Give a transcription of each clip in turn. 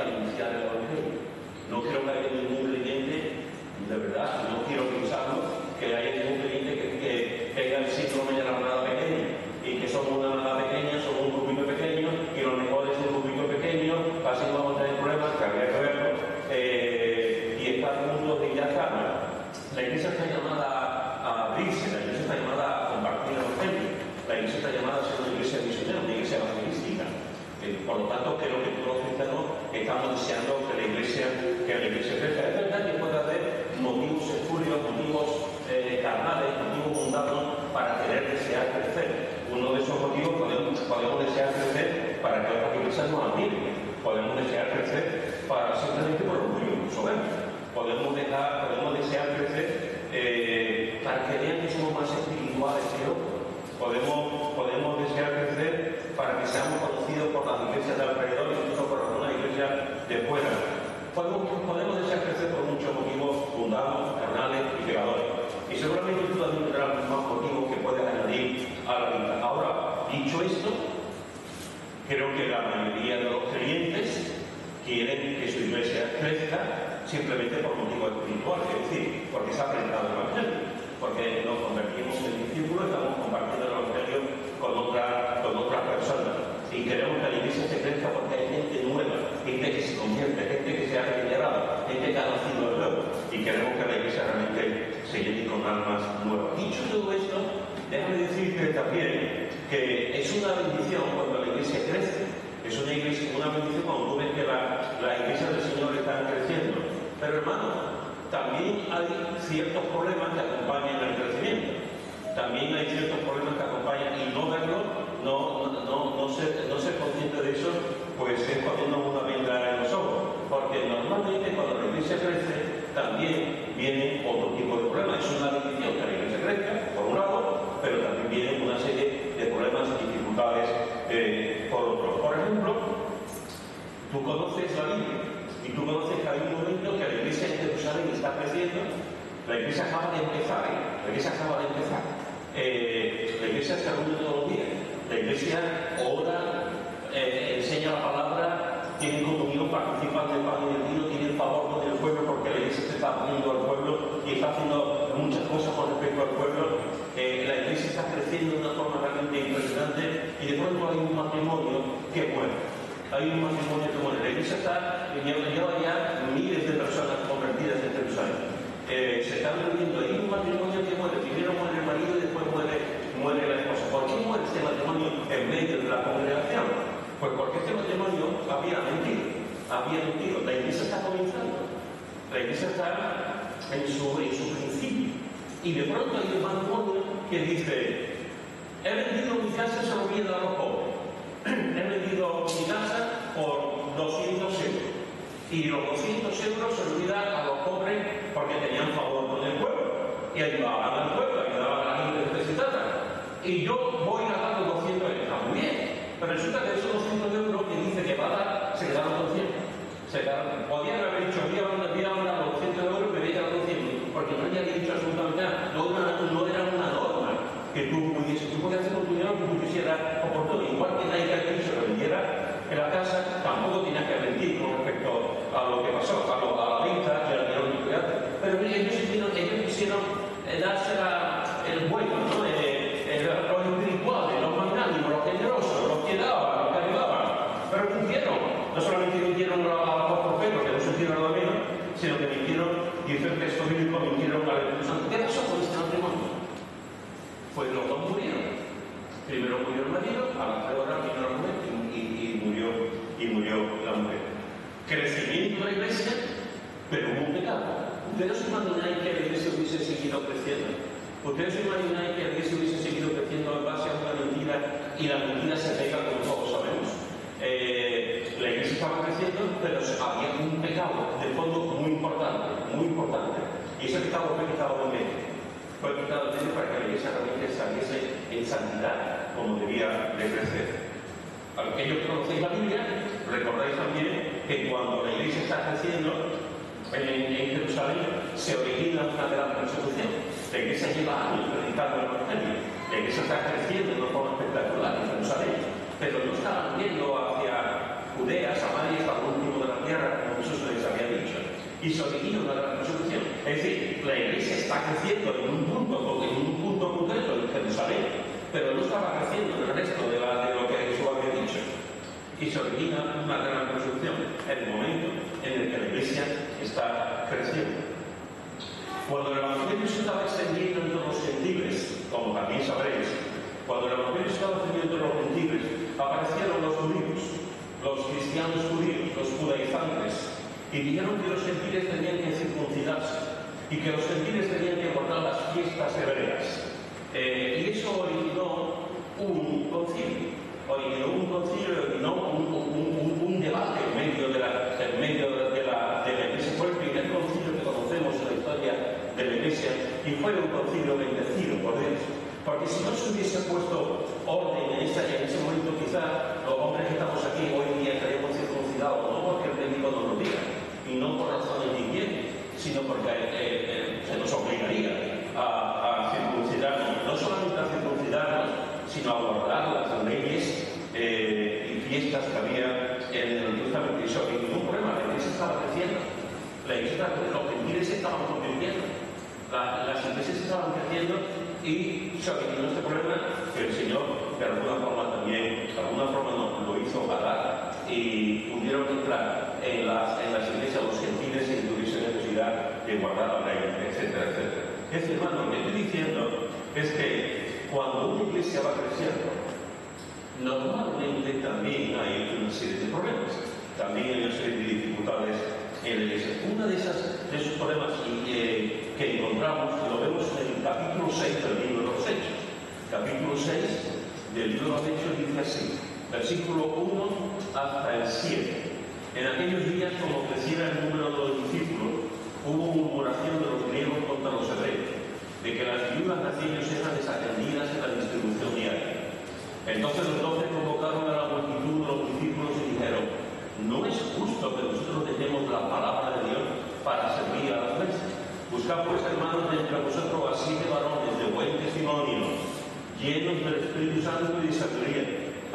creyente anunciar el Evangelio. No creo que haya ningún creyente, de verdad, no quiero pensarlo, que haya ningún creyente que tenga el síndrome de la manada pequeña y que somos una manada pequeña, somos un grupito pequeño y lo mejor es un grupito pequeño, así vamos a tener problemas, que habría que verlo, y estar juntos y ya está. ¿No? La iglesia está llamada a abrirse, la iglesia está llamada a compartir el Evangelio, la iglesia está llamada a ser una iglesia misionera, una iglesia evangelística. Por lo tanto, creo que todos los cristianos estamos deseando que la iglesia crezca. Es verdad que puede haber motivos espurios, motivos carnales, motivos mundanos para querer desear crecer. Uno de esos motivos podemos desear crecer para que otras iglesias nos admiren. Podemos desear crecer para simplemente por orgullo, soberbia. Podemos desear crecer para que vean que somos más espirituales que otros. Podemos desear crecer para que seamos conocidos por las iglesias de alrededor, incluso por algunas iglesias de fuera. Podemos desear crecer por muchos motivos mundanos, carnales y pecadores. Y seguramente tú también tendrás más motivos que puedes añadir a la lista. Ahora, dicho esto, creo que la mayoría de los creyentes quieren que su iglesia crezca simplemente por motivos espirituales, es decir, porque se ha predicado el Evangelio, porque nos convertimos en discípulos y estamos compartiendo el Evangelio con otras personas. Y queremos que la iglesia se crezca porque hay gente nueva, gente que se convierte, gente que se ha regenerado, gente que ha nacido de nuevo. Y queremos que la iglesia realmente se llene con almas nuevas. Dicho todo esto, déjame decirte también que es una bendición cuando la iglesia crece. Es una bendición cuando tú ves que la iglesia del Señor está creciendo. Pero hermano, también hay ciertos problemas que acompañan el crecimiento. También hay ciertos problemas que acompañan y no verlo, no ser consciente de eso, pues es poniendo una venda en los ojos. Porque normalmente cuando la iglesia crece, también viene otro tipo de problemas. Es una bendición que la iglesia crezca, por un lado, pero también vienen una serie de problemas y dificultades por otro. Por ejemplo, tú conoces la Biblia y tú conoces que hay un momento que la iglesia en Jerusalén está creciendo. La iglesia acaba de empezar, la iglesia se reúne todos los días, la iglesia ora, enseña la palabra, tiene comunión, participan del pan y del vino, tiene el favor con el pueblo porque la iglesia se está poniendo al pueblo y está haciendo muchas cosas con respecto al pueblo. La iglesia está creciendo de una forma realmente impresionante y de pronto hay un matrimonio que muere. La iglesia lleva ya miles de personas convertidas en Jerusalén. Se están reuniendo, hay un matrimonio que muere, primero muere el marido y después muere la esposa. ¿Por qué muere este matrimonio en medio de la congregación? Pues porque este matrimonio había mentido. La iglesia está comenzando, la iglesia está en su principio. Y de pronto hay un matrimonio que dice: he vendido mi casa y se lo voy a dar a los pobres. He vendido mi casa por 200 euros. Y los 200 euros se los voy a dar a los pobres porque tenían favor con el pueblo. Y ayudaban al pueblo, ayudaban a la gente necesitada. Y yo voy a dar los 200 euros. Está muy bien. Pero resulta que esos 200 euros que dice que va a dar, se quedaron 200. Podían haber dicho: voy a mandar los 200 euros y me voy a quedar 200. Porque no había dicho absolutamente nada. No era una norma que tú podías hacer con tu dinero que tú quisieras oportuno. Igual que nadie que dicho que vendiera en la casa, tampoco tenías que mentir con respecto a lo que pasó, a la venta y al dinero que tuviste. Pero ellos quisieron dársela el bueno, ¿no? Los espirituales, los magnánimos, los generosos, los que daban, los que ayudaban. Pero mintieron. No solamente mintieron al apóstol Pedro, que no sintieron nada menos, sino que mintieron, dice el texto bíblico, mintieron al Espíritu Santo. ¿Qué pasó con este matrimonio? Pues los dos murieron. Primero murió el marido, a las 3 horas vino la mujer y murió la mujer. Crecimiento de la iglesia, pero hubo un pecado. ¿Ustedes se imagináis que la iglesia hubiese seguido creciendo? ¿Ustedes se imagináis que la iglesia hubiese seguido creciendo en base a una mentira y la mentira se pega, como todos sabemos? La iglesia estaba creciendo, pero había un pecado de fondo muy importante. Y ese pecado fue quitado de medio. Fue quitado de medio para que la iglesia realmente saliese en santidad, como debía de crecer. Aquellos que conocéis la Biblia, recordáis también que cuando la iglesia está creciendo en Jerusalén, se origina una gran persecución. La iglesia lleva años predicando el Evangelio. La iglesia está creciendo de una forma espectacular en Jerusalén, pero no estaban yendo hacia Judea, Samaria, hasta el último de la tierra, y se origina una gran persecución. Es decir, la Iglesia está creciendo en un punto concreto en Jerusalén, pero no estaba creciendo en el resto de lo que Jesús había dicho. Y se origina una gran persecución en el momento en el que la Iglesia está creciendo. Cuando el Evangelio se estaba extendiendo entre los gentiles, como también sabréis, cuando el Evangelio se estaba extendiendo entre los gentiles, aparecieron los judíos, los cristianos judíos, los judaizantes, y dijeron que los gentiles tenían que circuncidarse y que los gentiles tenían que guardar las fiestas hebreas. Y eso originó un concilio, originó un debate en medio de la Iglesia. Fue el primer concilio que conocemos en la historia de la Iglesia y fue un concilio bendecido por Dios. Porque si no se hubiese puesto orden en ese momento, quizá los hombres que estamos aquí hoy en día estaríamos circuncidados, no porque el médico nos lo diga, y no por razones de higiene, sino porque se nos obligaría a circuncidarnos, no solamente a circuncidarnos, sino a guardar las leyes y fiestas que había en el Antiguo Testamento. Y eso no ningún problema, la Iglesia estaba creciendo, los gentiles se estaban convirtiendo, las iglesias estaban creciendo, y se originó este problema que el Señor de alguna forma nos lo hizo parar y pudieron entrar en las iglesias los gentiles sin tuviese necesidad de guardar la ley, etcétera, etcétera. Es decir, hermano, lo que estoy diciendo es que cuando una iglesia va creciendo, normalmente también hay una serie de problemas, también hay una serie de dificultades en la iglesia. Uno de esos problemas que encontramos, lo vemos en el capítulo 6 del libro de los Hechos. Capítulo 6 del libro de los Hechos dice así, versículo 1 hasta el 7. En aquellos días, como creciera el número de los discípulos, hubo murmuración de los griegos contra los hebreos, de que las viudas de aquellos eran desatendidas en la distribución diaria. Entonces los 12 convocaron a la multitud de los discípulos y dijeron: no es justo que nosotros dejemos la palabra de Dios para servir a las mesas. Buscad pues, hermanos, de entre vosotros a 7 varones de buen testimonio, llenos del Espíritu Santo y de sabiduría,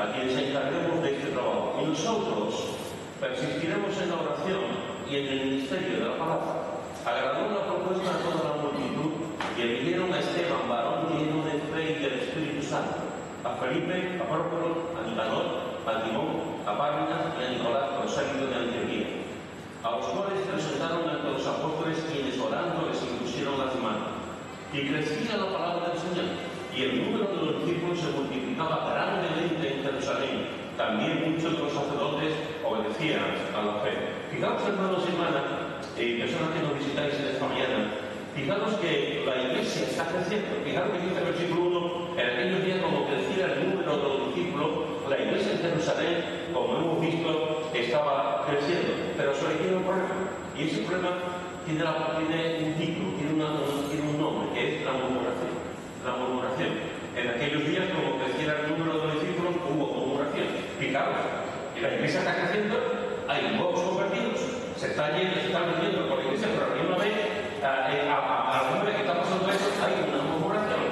a quienes encarguemos de este trabajo. Y nosotros persistiremos en la oración y en el ministerio de la palabra. Agradó la propuesta a toda la multitud y eligieron a Esteban, varón lleno de fe y del Espíritu Santo, a Felipe, a Prócoro, a Nicanor, a Timón, a Pármenas y a Nicolás, prosélito de Antioquía, a los cuales presentaron ante los apóstoles, quienes orando les impusieron las manos. Y crecía la palabra del Señor, y el número de los discípulos se multiplicaba grandemente en Jerusalén. También muchos de los sacerdotes obedecían a la fe. Fijaos, hermanos y hermanas, personas que nos visitáis en esta mañana, fijaros que la iglesia está creciendo. Fijaros que dice el versículo 1, en aquellos días, como crecía el número de los discípulos, la iglesia en Jerusalén, como hemos visto, estaba creciendo. Pero solo tiene un problema, y ese problema tiene un título, tiene un nombre, que es la murmuración. La murmuración. En aquellos días, como creciera el número de los discípulos, hubo murmuración. Fijaros, y la iglesia está creciendo, hay nuevos convertidos, se está metiendo por la iglesia, pero a la misma vez, a la vez que está pasando eso, hay una murmuración,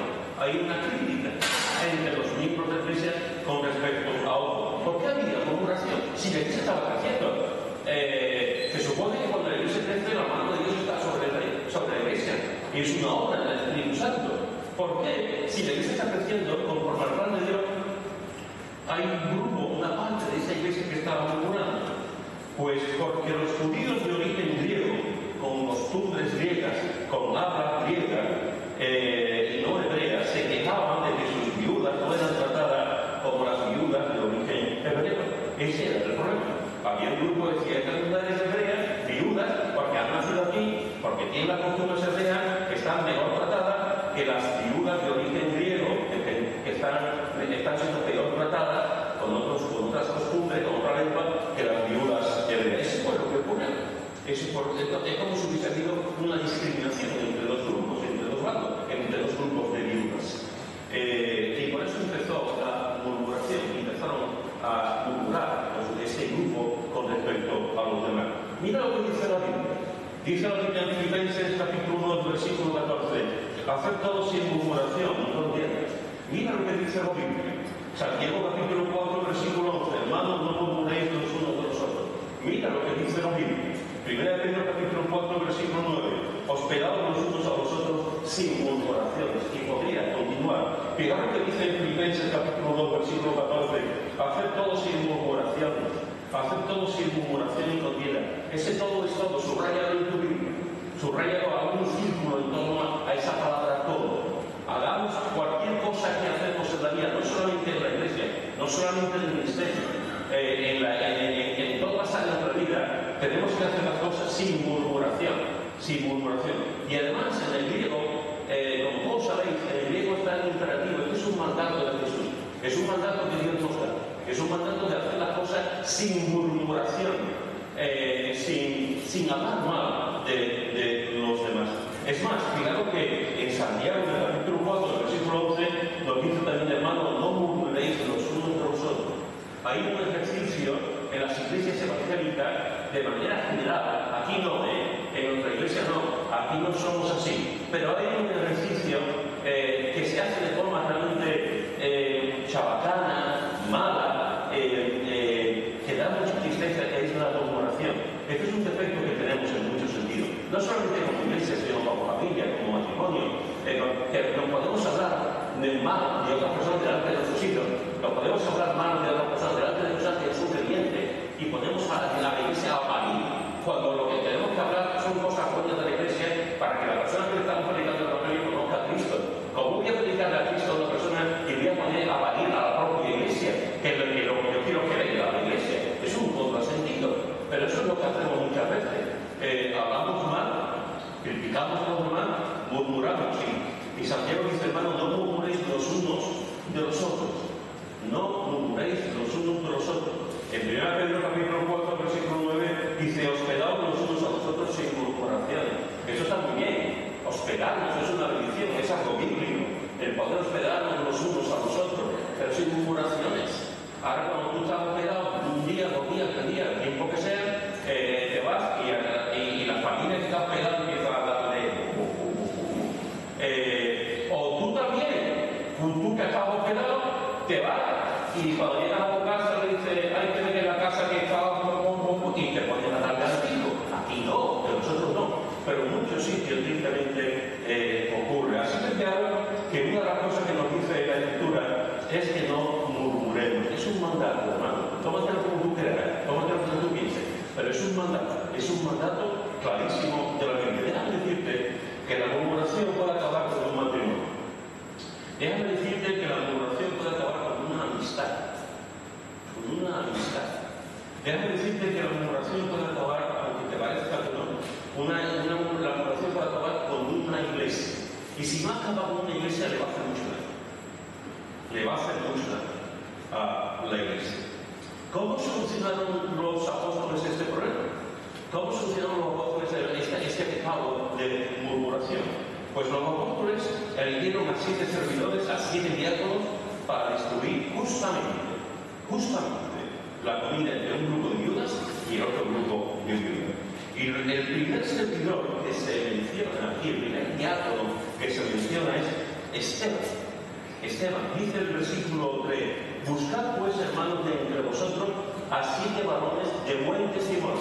hay una crítica entre los miembros de la iglesia con respecto a otro. ¿Por qué había murmuración? Si la iglesia estaba creciendo, se supone que cuando la iglesia crece, la mano de Dios está sobre la iglesia, y es una obra del Espíritu Santo. ¿Por qué? Si la iglesia está creciendo, conforme al plan de Dios, hay un grupo, una parte de esa iglesia que estaba murmurando. Pues porque los judíos de origen griego, con costumbres griegas, con habla griega y no hebrea, se quejaban de que sus viudas no eran tratadas como las viudas de origen hebreo. Ese era el problema. Había un grupo de ciertas mujeres hebreas, viudas, porque han nacido aquí, porque tienen las costumbres hebreas, que están mejor tratadas que las viudas de origen griego, que están siendo peor tratadas con otras costumbres, con otra lengua, que las viudas hebreas. Eso fue lo que ocurrió. Es como si hubiese habido una discriminación entre dos grupos, entre dos bandos, entre dos grupos de viudas. Y por eso empezó la murmuración, empezaron a murmurar ese grupo con respecto a los demás. Mira lo que dice la Biblia. Dice la Biblia en Filipenses capítulo 1, versículo 14: hacer todo sin murmuración, no entiendes. Mira lo que dice la Biblia. Santiago capítulo 4, versículo 11: hermanos, no murmuréis los unos de los otros. Mira lo que dice la Biblia. Primera de Pedro capítulo 4, versículo 9. Hospedaos los unos a los otros sin murmuraciones. Y podría continuar. Fijaros que dice en Filipenses capítulo 2, versículo 14. Hacer todo sin murmuraciones. Hacer todo sin murmuración y contienda. Ese todo es todo. Subrayado en tu Biblia. Subrayado a un círculo en torno a esa palabra todo. Hagamos cualquier cosa que hacemos en la vida, no solamente en la iglesia, no solamente en el ministerio, en todas las áreas de la vida, tenemos que hacer las cosas sin murmuración, sin murmuración. Y además, en el griego, como todos sabéis, en el griego está el imperativo, este es un mandato de Jesús, es un mandato que Dios nos da, es un mandato de hacer las cosas sin murmuración, sin hablar mal de los demás. Es más, fijaros que en Santiago, en el capítulo 4, versículo 11, nos dice también, hermano, no murmuréis los unos entre vosotros. Hay un ejercicio en las iglesias evangélicas de manera general, aquí no, en nuestra iglesia no, aquí no somos así, pero hay un ejercicio que se hace de forma realmente chabacana, mala, que da mucha tristeza, que es la murmuración. Este es un defecto que tenemos en muchos sentidos, no solamente como iglesia, sino como familia, como matrimonio, que no podemos hablar mal de otras personas delante de nuestros hijos, no podemos hablar mal de otras personas delante de nuestros que es un creyente, y ponemos a la iglesia a parir, cuando lo que tenemos que hablar son cosas buenas de la iglesia para que la persona que le estamos predicando el evangelio conozca a Cristo. ¿Cómo voy a predicarle a Cristo a una persona y voy a poner a parir a la propia iglesia, que es lo que yo quiero que venga a la iglesia? Es un contrasentido, pero eso es lo que hacemos muchas veces. Hablamos mal, criticamos a los demás, murmuramos, y Santiago dice, hermano, no murmuréis los unos de los otros. No murmuréis los unos de los otros. En 1 Pedro capítulo 4, versículo 9, dice, hospedaos los unos a los otros sin murmuraciones. Eso está muy bien. Hospedarnos es una bendición, es algo bíblico. El poder hospedarnos los unos a los otros, pero sin murmuraciones. Ahora, cuando tú estás hospedado, un día, 2 días, 3 días, el tiempo que sea, te vas y la familia que está hospedada empieza a hablar de o tú también, tú que estás hospedado, te vas y cuando llegas a tu casa le dices, hay que venir a la casa que estaba y te ponen a darle al pico. Aquí no, de nosotros no, pero en muchos sitios tristemente ocurre. Así que claro que una de las cosas que nos dice la Escritura es que no murmuremos. Es un mandato, hermano. Tómatelo como tú quieras, tómatelo como tú pienses, pero es un mandato clarísimo de la Biblia. Déjame decirte que la murmuración puede acabar con un matrimonio. Déjame decirte que la murmuración puede acabar con una amistad. Con una amistad. Déjame decirte que la murmuración puede acabar, aunque te parezca que no, la murmuración puede acabar con una iglesia. Y si no acaba con una iglesia, le va a hacer mucho daño. Le va a hacer mucho daño a la iglesia. ¿Cómo solucionaron los apóstoles este problema? ¿Cómo solucionaron los apóstoles este pecado de murmuración? Pues los apóstoles eligieron a 7 servidores, a 7 diáconos, para distribuir justamente la comida entre un grupo de viudas y el otro grupo de viudas. Y el primer servidor que se menciona aquí, el primer diácono que se menciona es Esteban. Dice el versículo 3, buscad pues, hermanos, de entre vosotros a 7 varones de buen testimonio.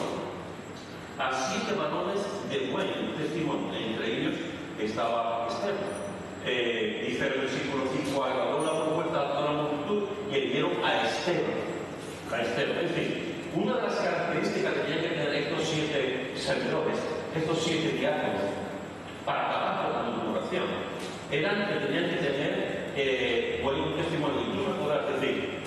A 7 varones de buen testimonio. Entre ellos estaba Esteban. Dice el versículo 5, agradó la propuesta a toda la multitud y eligieron a Esteban. Es decir, una de las características que tenían que tener estos 7 servidores, estos 7 diáconos, para acabar con la murmuración, eran que tenían que tener buen testimonio. Y tú me podrás decir,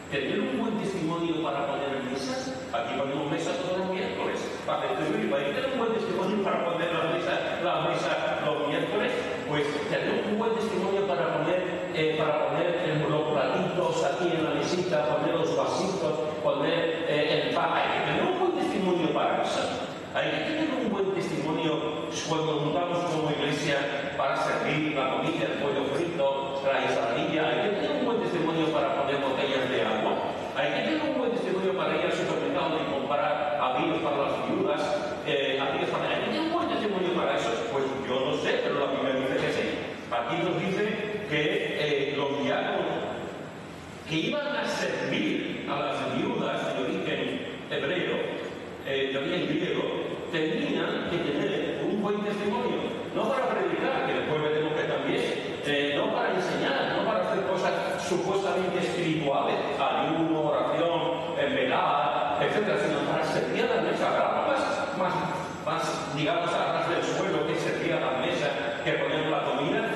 tener un buen testimonio para poner mesas. Aquí ponemos mesas todos los miércoles para distribuir. ¿Para tener un buen testimonio para poner las mesas los miércoles? Pues tener un buen testimonio para poner los platitos aquí en la mesita, poner los vasitos, poner el pan. Hay que tener un buen testimonio para eso. Hay que tener un buen testimonio cuando juntamos como iglesia para servir la comida, el pollo frito, la ensaladilla. Hay que tener un buen testimonio para poner botellas de agua. Hay que tener un buen testimonio para ir al supermercado y comprar avíos para las viudas. Hay que tener un buen testimonio para eso. Pues yo no sé, pero la Biblia dice que sí. Aquí nos dice que los diáconos que iban a servir a las viudas de origen hebreo también griego, tenían que tener un buen testimonio, no para predicar, que después veremos que también, no para enseñar, no para hacer cosas supuestamente espirituales, ayuno, oración, velar, etcétera, sino para servir a la mesa, para más, digamos, a ras del suelo, que servía a la mesa, que ponían la comida.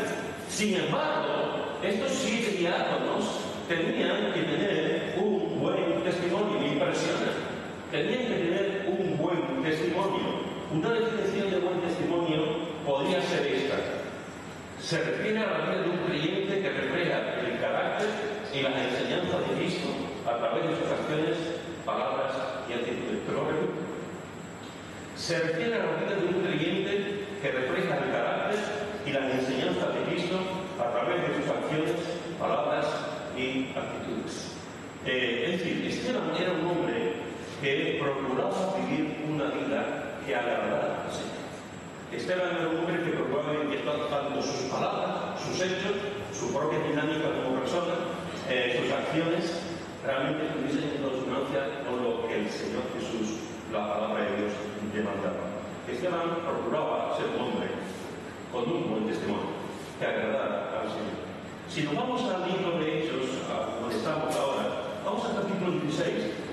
Sin embargo, estos 7 diáconos tenían que tener un buen testimonio, me impresiona. Tenían que tener un buen testimonio. Una definición de buen testimonio podría ser esta. Se refiere a la vida de un creyente que refleja el carácter y las enseñanzas de Cristo a través de sus acciones, palabras y actitudes. Pero se refiere a la vida de un creyente que refleja el carácter y las enseñanzas de Cristo a través de sus acciones, palabras y actitudes. Es decir, Esteban era un hombre que procuraba vivir una vida que agradara al Señor. Esteban era un hombre que procuraba vivir tanto sus palabras, sus hechos, su propia dinámica como persona, sus acciones, realmente estuviesen en consonancia con lo que el Señor Jesús, la palabra de Dios, demandaba. Esteban procuraba ser un hombre con un buen testimonio que agradara al Señor. Si nos vamos al libro de Hechos, donde estamos ahora, vamos al capítulo 16.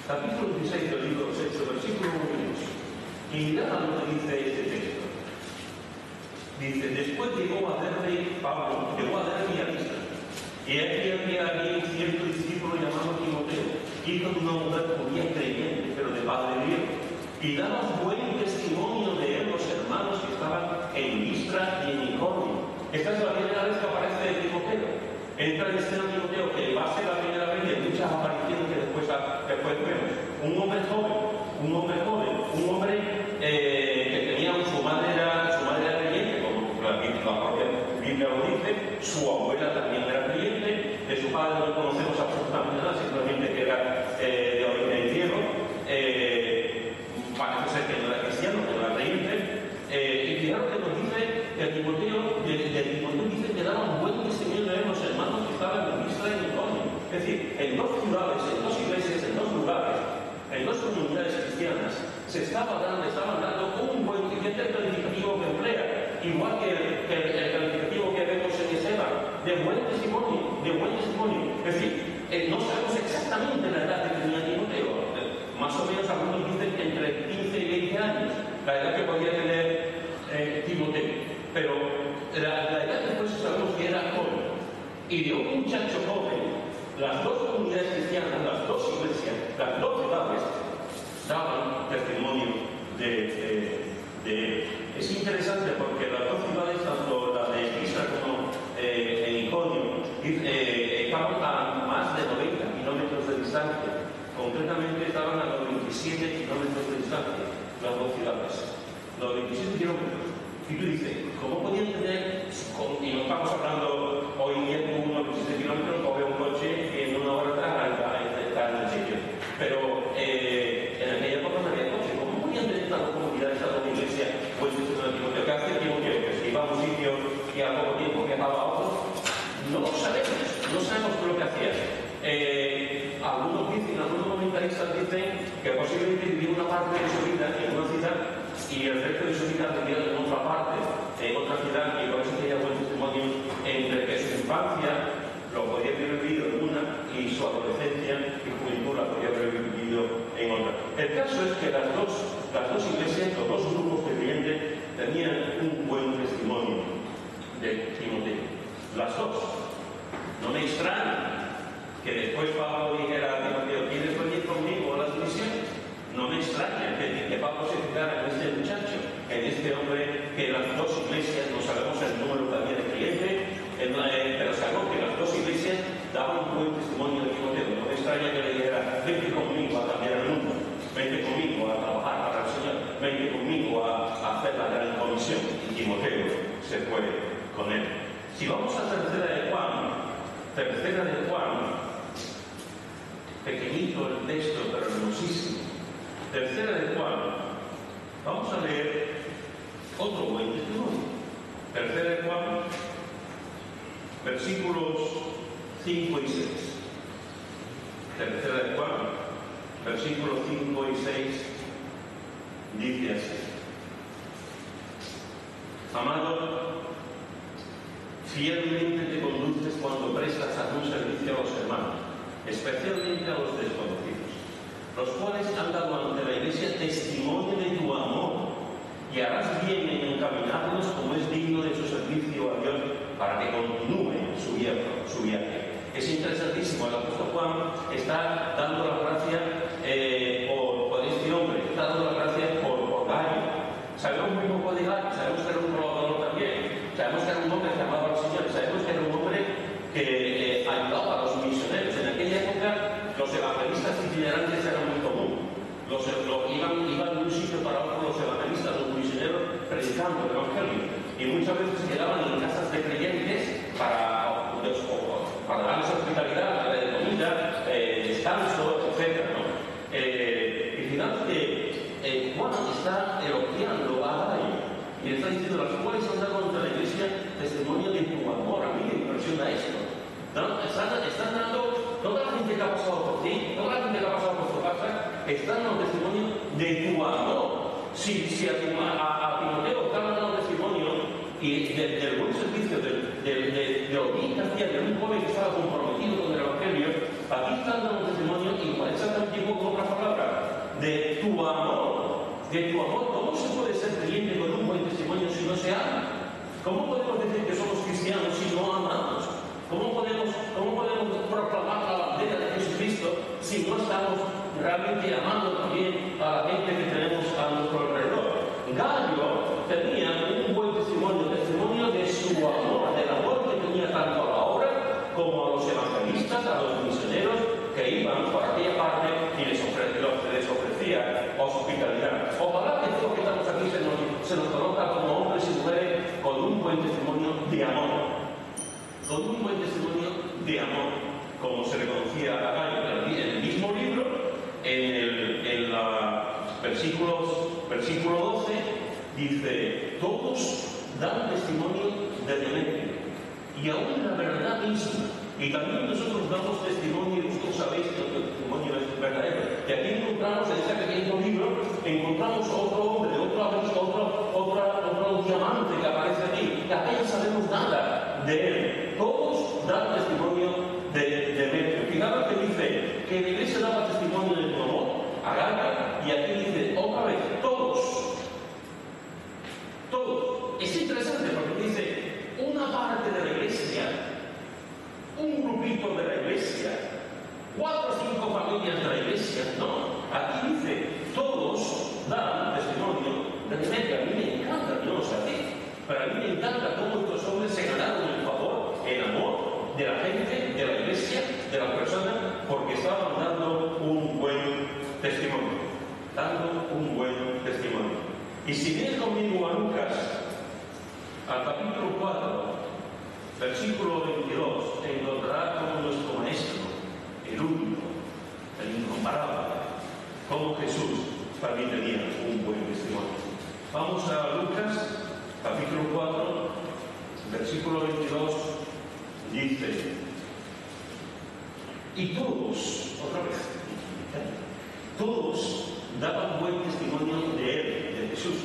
Capítulo 16 del libro de los Hechos, versículo 1 y 2. Y mirad lo que dice este texto. Dice: después llegó a Derbe Pablo, llegó a Derbe y a Listra. Y aquí había allí cierto discípulo llamado Timoteo, hijo de una mujer judía creyente, pero de padre griego. Y daban buen testimonio de él los hermanos que estaban en Listra y en Iconio. Esta es la primera vez que aparece Timoteo. Entra en escena Timoteo, que va a ser la primera vez de muchas apariciones que después vemos. Un hombre joven, un hombre que tenía su madre era creyente, como la propia Biblia lo dice, su abuela también era creyente, de su padre no conocemos absolutamente nada, simplemente que era de origen griego. Parece ser que no era cristiano, que no era creyente. Y fijaros que nos dice que Timoteo dice que daban buen testimonio de los hermanos que estaban en Listra y en Iconio. Es decir, en dos ciudades, en dos iglesias, en dos lugares, en dos comunidades cristianas, estaban dando un buen, fíjate el calificativo que emplea, igual que el calificativo que vemos en Esteban, de buen testimonio, de buen testimonio. Es decir, no sabemos exactamente la edad que tenía Timoteo. Más o menos algunos dicen que entre 15 y 20 años, la edad que podía tener Timoteo. Pero la edad después sabemos que era joven. Y de un muchacho joven, las dos comunidades cristianas, las dos iglesias, las dos ciudades, daban testimonio de él. Es interesante porque las dos ciudades, tanto la de Listra como en Iconio, estaban a más de 90 kilómetros de distancia. Concretamente estaban a los 27 kilómetros de distancia, las dos ciudades. Los 27 kilómetros. Y tú dices, ¿cómo podían tener, y no estamos hablando hoy día con unos 27 kilómetros, coge un coche y en una hora atrás está en el sitio? Pero en aquella época no había coche. ¿Cómo podían tener estas dos comunidades, estas dos iglesias, pues en Timoteo? ¿Qué hace Timoteo? Que se iba a un sitio y a poco tiempo viajaba a otro. No lo sabemos, no sabemos lo que hacía. Algunos comentaristas dicen que posiblemente vivía una parte de su vida en una ciudad y el resto de su vida vivía en otra parte, en otra ciudad, y por eso tenía buen testimonio entre que su infancia lo podía haber vivido en una y su adolescencia y juventud la podía haber vivido en otra. El caso es que las dos iglesias, los dos grupos de creyentes tenían un buen testimonio de Timoteo. Las dos. No me extraña que después Pablo dijera a Timoteo: ¿quieres venir conmigo a las misiones? No me extraña que Pablo se fijara en este muchacho, en este hombre, que las dos iglesias, no sabemos el número que había de clientes, pero sabemos que las dos iglesias daban un buen testimonio de Timoteo. No me extraña que le dijera: vente conmigo a cambiar el mundo, vente conmigo a trabajar para el Señor, vente conmigo a hacer la gran comisión. Y Timoteo se fue con él. Si vamos a tercera de Juan, pequeñito el texto, pero hermosísimo. Tercera de Juan, vamos a leer otro buen testimonio. Tercera de Juan, versículos 5 y 6. Tercera de Juan, versículos 5 y 6, dice así: Amado, fielmente te conduces cuando prestas algún servicio a los hermanos, especialmente a los desconocidos, los cuales han dado ante la Iglesia testimonio de tu amor, y harás bien en encaminarlos como es digno de su servicio a Dios, para que continúe su viaje. Es interesantísimo, el apóstol Juan está dando la gracia por este hombre, está dando la gracia por Gallo. Sabemos muy poco de Gallo, sabemos que era un colaborador también, sabemos que era un hombre que amaba al Señor, sabemos que era un hombre que ayudaba a los misioneros. En aquella época los evangelistas itinerantes eran muy comunes. Iban de un sitio para otro los evangelistas, los misioneros, predicando el Evangelio. Y muchas veces quedaban en casas de creyentes para darles hospitalidad, darles comida, descanso, etc. ¿no? Y fijaos que Juan está elogiando a Gallo y le está diciendo: las cuales han dado ante la Iglesia testimonio de tu amor. A mí me impresiona esto. ¿No? Están dando, toda la gente que ha pasado por ti, toda la gente que ha pasado por tu casa, están dando testimonio de tu amor. Si a Timoteo están dando testimonio y del buen servicio, de lo bien que hacía, de un joven que estaba comprometido con el Evangelio, aquí están dando testimonio, igual exactamente igual con otra palabra, de tu amor. De tu amor. ¿Cómo se puede ser creyente con un buen testimonio si no se ama? ¿Cómo podemos decir que somos cristianos si no amamos? ¿Cómo podemos proclamar la bandera de Jesucristo si no estamos realmente amando también a la gente que tenemos a nuestro alrededor? Gallo tenía un buen testimonio de su amor, del amor que tenía tanto a la obra como a los evangelistas, a los misioneros que iban por aquella parte y les ofrecía hospitalidad. Ojalá que todos los que estamos aquí se nos conozca como hombres y mujeres con un buen testimonio de amor. Con un buen testimonio de amor, como se le conocía a Gallo. En el mismo libro, en el versículo 12, dice: todos dan testimonio de Demetrio, y aún la verdad misma. Y también nosotros damos testimonio, y vosotros sabéis que el testimonio es verdadero. Y aquí encontramos, en este pequeño libro, encontramos otro hombre, otro diamante que aparece aquí, que apenas sabemos nada de él. Todos dan testimonio de Demetrio. Fijaros que dice que la Iglesia daba testimonio de tu amor a Gallo, y aquí dice otra vez: todos. Es interesante porque dice una parte de la Iglesia, un grupito de la Iglesia, 4 o 5 familias de la Iglesia. No, aquí dice todos dan testimonio de Demetrio. A mí me encanta, yo no sé a ti, pero a mí me encanta cómo estos hombres se ganaron el favor, el amor de la gente, de la Iglesia, de las personas, porque estaban dando un buen testimonio. Y si vienes conmigo a Lucas, al capítulo 4, versículo 22, encontrarás como nuestro Maestro, el único, el incomparable, como Jesús también tenía un buen testimonio. Vamos a Lucas, capítulo 4, versículo 22, dice: y todos, otra vez, todos daban buen testimonio de él, de Jesús,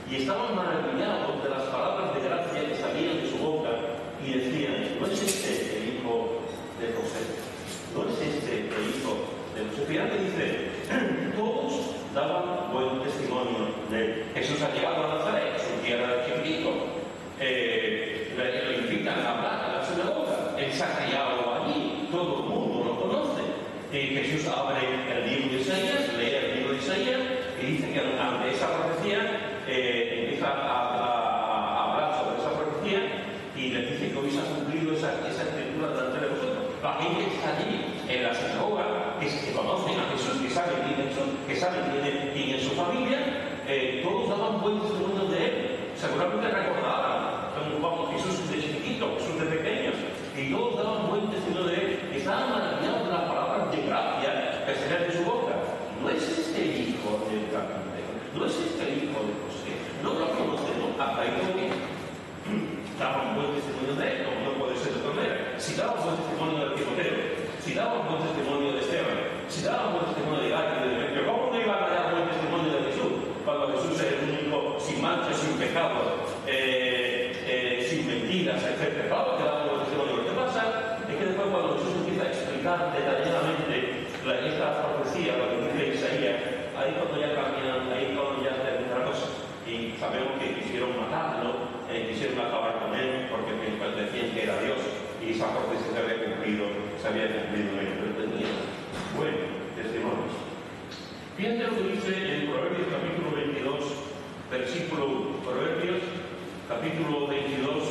y estaban maravillados de las palabras de gracia que salían de su boca, y decían: ¿no es este el hijo de José? ¿No es este el hijo de José? Fíjate, dice, todos daban buen testimonio de él. Jesús ha llegado a Nazaret, su tierra chiquitito, le invitan a hablar a la sinagoga. Él se ha criado allí, todo el mundo lo conoce. Jesús abre el libro de Isaías, lee el libro de Isaías, y dice que ante esa profecía empieza a hablar sobre esa profecía, y le dice que hoy se ha cumplido esa escritura delante de vosotros. La gente que está allí en la sinagoga, que conocen a Jesús, que saben quién es Jesús, que saben quién es su familia, todos daban buen testimonio de él. Seguramente recordaban como Jesús de chiquito, Jesús de pequeños, y todos daban buen testimonio de él. Estaban maravillados de las palabras de gracia que salían de su boca. ¿No es este el hijo del carpintero? ¿No es este el hijo de José? No lo conocemos, hasta ahí todo bien. Daban buen testimonio de él, como no puede ser de otra manera. Si daban buen testimonio de Timoteo, si daban buen testimonio de Esteban, si daban buen testimonio de Gallo y de Demetrio, ¿cómo no iban a dar buen testimonio de Jesús? Cuando Jesús medio pero tenía buen testimonio. Fíjate lo que dice en Proverbios capítulo 22, versículo 1. Proverbios capítulo 22,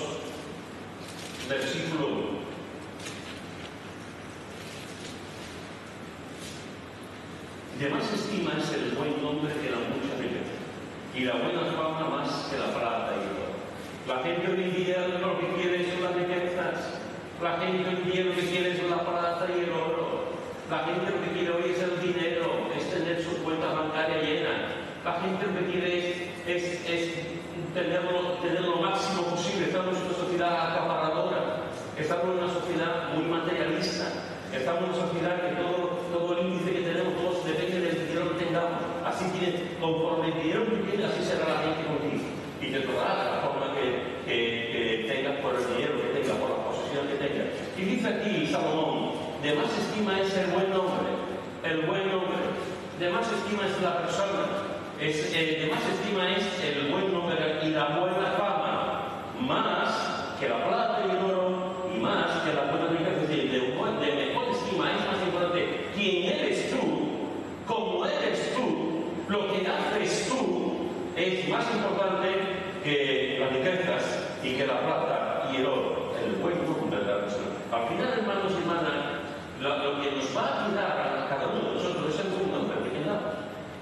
versículo 1. De más estima es el buen nombre que la mucha riqueza, y la buena fama más que la plata y el oro. La gente hoy en día lo que quiere son las riquezas. La gente hoy en día lo que quiere es la plata y el oro. La gente lo que quiere hoy es el dinero, es tener su cuenta bancaria llena. La gente lo que quiere es tener lo máximo posible. Estamos en una sociedad acaparadora, estamos en una sociedad muy materialista, estamos en una sociedad que todo el índice que tenemos todos depende del dinero que tengamos. Así que conforme el dinero que tienes, así será la gente contigo. Y te tocará la forma que tengas por el dinero que tengas, por la posesión que tengas. Y dice aquí Salomón, de más estima es el buen nombre, de más estima es la persona, de más estima es el buen nombre y la buena fama, más que la plata y el oro, y más que la buena riqueza. Es decir, de mejor estima es más importante quién eres tú, cómo eres tú, lo que haces tú, es más importante que las riquezas y que la plata y el oro, el buen nombre de la persona. Al final, hermanos y hermanas, lo que nos va a quedar a cada uno de nosotros es el buen nombre que tengamos.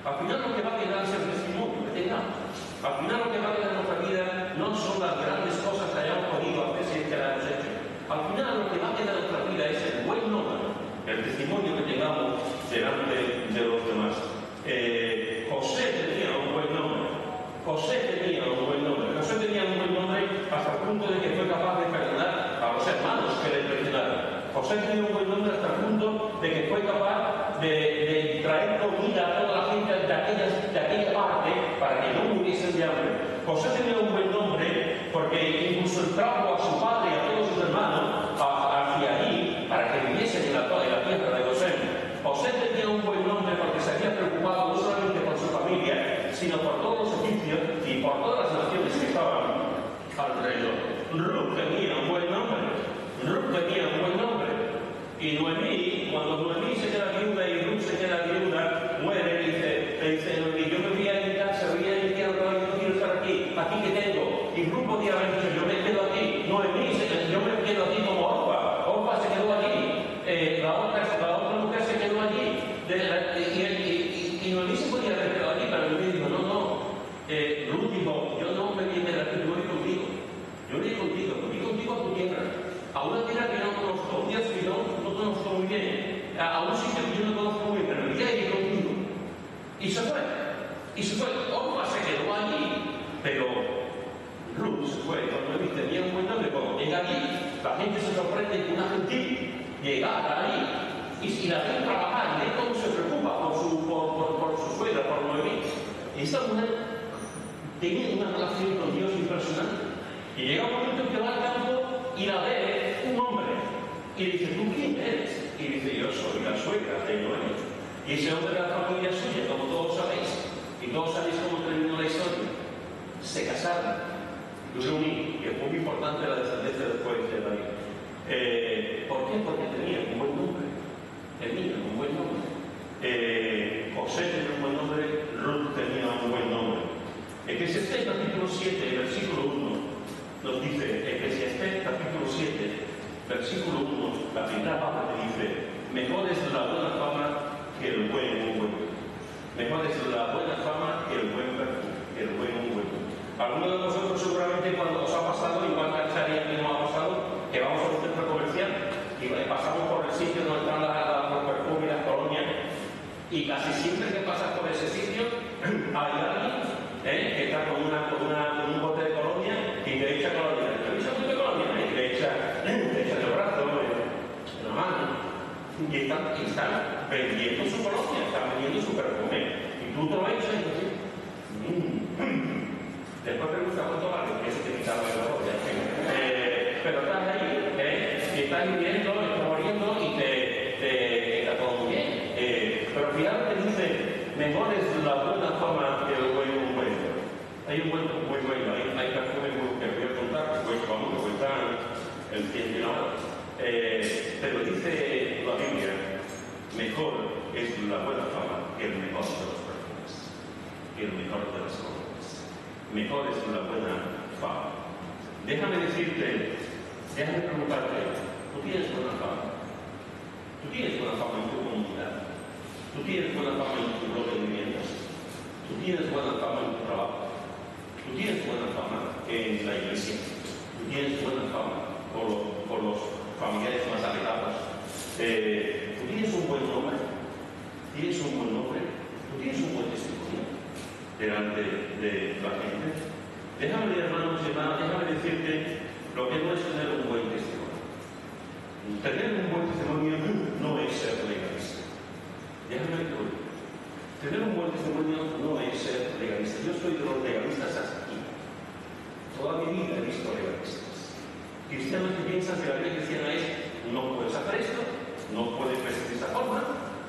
Al final lo que va a quedar es el testimonio que tengamos. Al final lo que va a quedar en nuestra vida no son las grandes cosas que hayamos podido hacer si es que las hemos hecho. Al final lo que va a quedar en nuestra vida es el buen nombre, el testimonio que tengamos delante de los demás. José tenía un buen nombre. José tenía un buen nombre hasta el punto de que fue capaz de perdonar a los hermanos que le traicionaron. José tenía un buen nombre hasta el punto de que fue capaz de traer comida a toda la gente de aquella parte para que no muriesen de hambre. José tenía un buen nombre porque incluso trajo a su padre y a todos sus hermanos hacia allí para que viviesen en la tierra de José. José tenía un buen nombre porque se había preocupado no solamente por su familia, sino por todos los egipcios y por todas las naciones que estaban alrededor. Ruth tenía un buen nombre. Y Noemí, cuando Noemí se queda viuda y Ruth se queda viuda, muere y dice Noemí, yo me voy a mi casa, voy a mi tierra, yo no quiero estar aquí que tengo. Y Ruth podía haber dicho, yo me quedo aquí. Noemí, yo me quedo aquí como Orfa. Orfa se quedó allí. La otra mujer se quedó allí. Y Noemí se podía haber quedado allí, pero Noemí dijo, no. Ruth dijo, yo no me voy a quedar aquí, yo voy contigo. Yo voy contigo a tu tierra. A una tierra que no conozco, a un Dios que no conozco muy bien, a un sitio que yo no conozco muy bien, pero voy a ir contigo. Y se fue. Orfa se quedó allí, pero Ruth se fue. Cuando Noemí tenía un buen nombre, cuando llega allí, la gente se sorprende que una gentil llegara ahí y la ven trabajar, y ve cómo se preocupa por su suegra, por Noemí. Y esta mujer tenía una relación con Dios impresionante. Y llega un momento en que va al campo y la ve un hombre. Y dice, ¿tú quién eres? Y dice, yo soy la suegra de Noemí. Y ese hombre era la familia suya, como todos sabéis. Y todos sabéis cómo terminó la historia. Se casaron. Tuvieron un hijo, y es muy importante la descendencia después de David. ¿Por qué? Porque tenía un buen nombre. José tenía un buen nombre, Ruth tenía un buen nombre. Eclesiastés capítulo 7, versículo 1. Nos dice, Eclesiastés capítulo 7, versículo 1, la primera parte dice, mejor es la buena fama que el buen ungüento. Mejor es la buena fama que el buen perfume, que el buen ungüento. Algunos de vosotros seguramente cuando os ha pasado, igual que a Charia que no ha pasado, que vamos a un centro comercial y pasamos por el sitio donde están los perfumes y las colonias, y casi siempre que pasas por ese sitio hay alguien que está con un bote de colonia y te echa colonia. ¿Te echa bote de colonia? Y te echa el brazo, en la mano. Y están vendiendo su colonia, están vendiendo su perfume. Y tú te lo echas y dices, después te gusta cuánto vale, que eso te quita la colonia. Pero estás ahí, y estás viviendo, estás muriendo y te está todo muy bien. Pero fíjate que dice, mejor es la buena fama que el buen ungüento. Hay un ungüento muy bueno, hay perfumes que voy a contar, que cuesta el 100 dinarios. Pero dice la la Biblia, mejor es la buena fama que el mejor de los perfumes, que el mejor de las coronas. Mejor es la buena fama. Déjame decirte, déjame preguntarte, ¿tú tienes buena fama? ¿Tú tienes buena fama en tu comunidad? ¿Tú tienes buena fama en tu bloque de viviendas? ¿Tú tienes buena fama en tu trabajo? ¿Tú tienes buena fama en la iglesia? ¿Tú tienes buena fama por los familiares más alejados? ¿Tú tienes un buen nombre? ¿Tienes un buen nombre? ¿Tú tienes un buen testimonio delante de la gente? Déjame, hermanos y hermanas, déjame decirte lo que no es tener un buen testimonio. Tener un buen testimonio no es ser legalista. Déjame decirlo. Tener un buen testimonio no es ser legalista. Yo soy de los legalistas hasta aquí. Toda mi vida he visto legalistas. Cristianos que piensan que la vida cristiana es no puedes hacer esto, no puedes vestir de esta forma,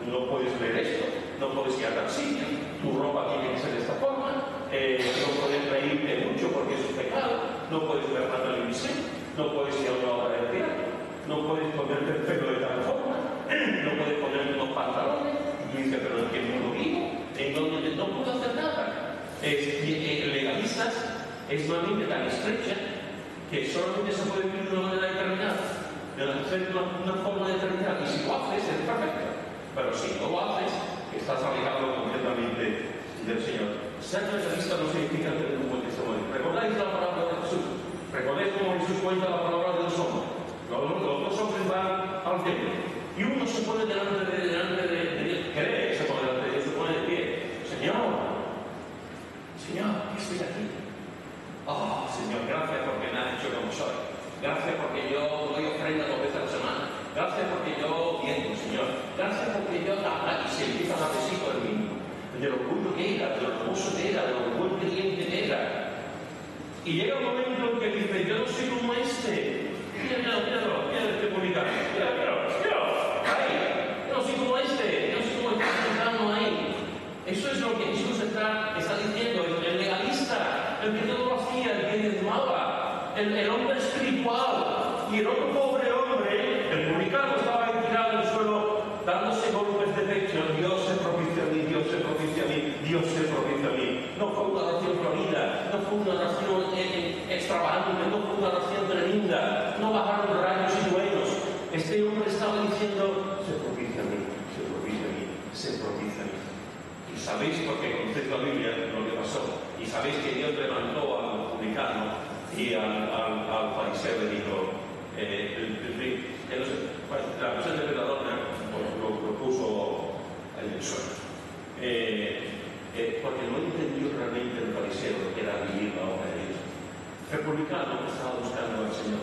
no puedes leer esto, no puedes ir a tal sitio, tu ropa tiene que ser de esta forma, no puedes reírte mucho porque es un pecado, no puedes ver la televisión, no puedes ir a una obra de teatro, no puedes ponerte el pelo de tal forma, no puedes ponerte unos pantalones, y dices, pero ¿en qué mundo vivo? En donde no puedo hacer nada. Legalistas es una mente tan estrecha que solamente se puede vivir de una manera determinada, de una forma determinada, y si lo haces es perfecto, pero si no lo haces, estás alejado completamente del Señor. Ser legalista no significa tener un buen testimonio. ¿Recordáis la palabra de Jesús? ¿Recordáis cómo Jesús cuenta la palabra de los hombres? Los dos hombres van al templo y uno se pone delante de Dios, cree que se pone delante de Dios, se pone de pie. Señor, ¿qué estoy aquí? Oh, Señor, gracias porque me has hecho como soy. Gracias porque yo doy ofrenda 2 veces a la semana. Gracias porque yo diezmo, Señor. Gracias porque yo y se empieza a dar de sí por el mismo. De lo puro que era, de lo hermoso que era, de lo buen creyente que era. Y llega un momento en que dice, yo no soy como este. Mira este publicano. Mira, ahí. Yo no soy como este. Yo no soy como este publicano ahí. Eso es lo que Jesús está diciendo. El legalista, el que todo lo hacía, el que diezmaba, el hombre espiritual. Y el otro pobre hombre, el publicano, estaba ahí tirado en el suelo, dándose golpes de pecho. Dios se propicia a mí, Dios se propicia a mí, Dios se propicia a mí. No fue una oración florida, no fue una oración extravagante, no fue una oración tremenda, no bajaron rayos y truenos. Este hombre estaba diciendo, se propicia a mí, se propicia a mí, se propicia a mí. Y sabéis, porque conocéis la Biblia, lo que pasó, y sabéis que Dios levantó al publicano y al fariseo le dijo, la persona de la dona lo puso en el suelo. Porque no entendió realmente el fariseo lo que era vivir la obra de Dios. El publicano estaba buscando al Señor.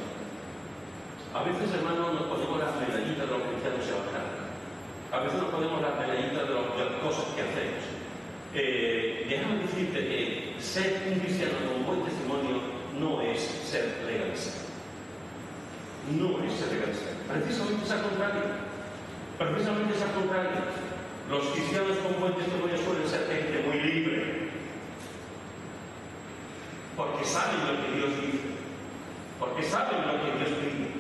A veces, hermanos, nos ponemos las medallitas de los cristianos evangélicos. A veces nos ponemos las medallitas de las cosas que hacemos. Déjame decirte que ser un cristiano con un buen testimonio no es ser legalista. No es ser legalista. Precisamente es al contrario. Precisamente es al contrario. Los cristianos con buen testimonio suelen ser gente muy libre. Porque saben lo que Dios dice. Porque saben lo que Dios pide.